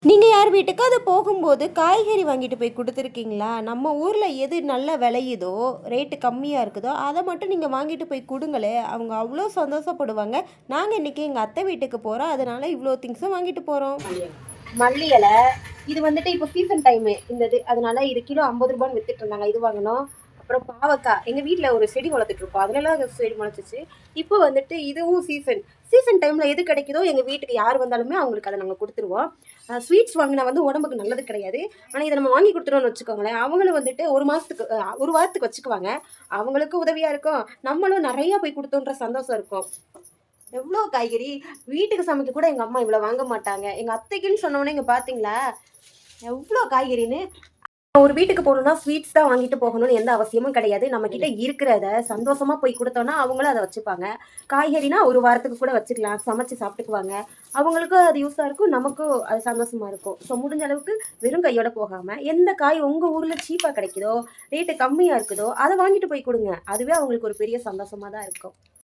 நீங்கள் யார் வீட்டுக்கு அது போகும்போது காய்கறி வாங்கிட்டு போய் கொடுத்துருக்கீங்களா? நம்ம ஊரில் எது நல்லா விளையுதோ, ரேட்டு கம்மியாக இருக்குதோ, அதை மட்டும் நீங்கள் வாங்கிட்டு போய் கொடுங்களேன். அவங்க அவ்வளோ சந்தோஷப்படுவாங்க. நாங்கள் இன்றைக்கி எங்கள் அத்தை வீட்டுக்கு போகிறோம். அதனால் இவ்வளோ திங்ஸும் வாங்கிட்டு போகிறோம். மல்லி இலை இது வந்துட்டு இப்போ சீசன் டைமு இந்த இது. அதனால இது கிலோ 50 ரூபான்னு வித்துட்டு இருந்தாங்க. இது வாங்கினோம். அப்புறம் பாவக்காய் எங்கள் வீட்டில் ஒரு செடி வளர்த்துட்டு இருக்கோம். அதுலலாம் அது செடி முளைச்சிச்சு. இப்போ வந்துட்டு இதுவும் சீசன் டைமில் எது கிடைக்குதோ எங்கள் வீட்டுக்கு யார் வந்தாலுமே அவங்களுக்கு அதை நாங்கள் கொடுத்துருவோம். ஸ்வீட்ஸ் வாங்கினா வந்து உடம்புக்கு நல்லது கிடையாது. ஆனால் இதை நம்ம வாங்கி கொடுத்துருவோம்னு வச்சுக்கோங்களேன், அவங்களும் வந்துட்டு ஒரு வாரத்துக்கு வச்சுக்குவாங்க. அவங்களுக்கும் உதவியாக இருக்கும், நம்மளும் நிறையா போய் கொடுத்தோன்ற சந்தோஷம் இருக்கும். எவ்வளோ காய்கறி வீட்டுக்கு சமைக்க கூட எங்கள் அம்மா இவ்வளோ வாங்க மாட்டாங்க. எங்கள் அத்தைக்குன்னு சொன்னோன்னே இங்கே பார்த்தீங்களா எவ்வளோ காய்கறின்னு. ஒரு வீட்டுக்கு போகணுன்னா ஸ்வீட்ஸ் தான் வாங்கிட்டு போகணும்னு எந்த அவசியமும் கிடையாது. நம்மக்கிட்ட இருக்கிறத சந்தோஷமாக போய் கொடுத்தோன்னா அவங்களும் அதை வச்சுப்பாங்க. காய்கறினா ஒரு வாரத்துக்கு கூட வச்சுக்கலாம், சமைச்சு சாப்பிட்டுக்குவாங்க. அவங்களுக்கும் அது யூஸாக இருக்கும், நமக்கும் அது சந்தோஷமாக இருக்கும். ஸோ முடிஞ்ச அளவுக்கு வெறும் கையோட போகாமல் எந்த காய் உங்கள் ஊரில் சீப்பாக கிடைக்குதோ, ரேட்டு கம்மியாக இருக்குதோ அதை வாங்கிட்டு போய் கொடுங்க. அதுவே அவங்களுக்கு ஒரு பெரிய சந்தோஷமாக தான் இருக்கும்.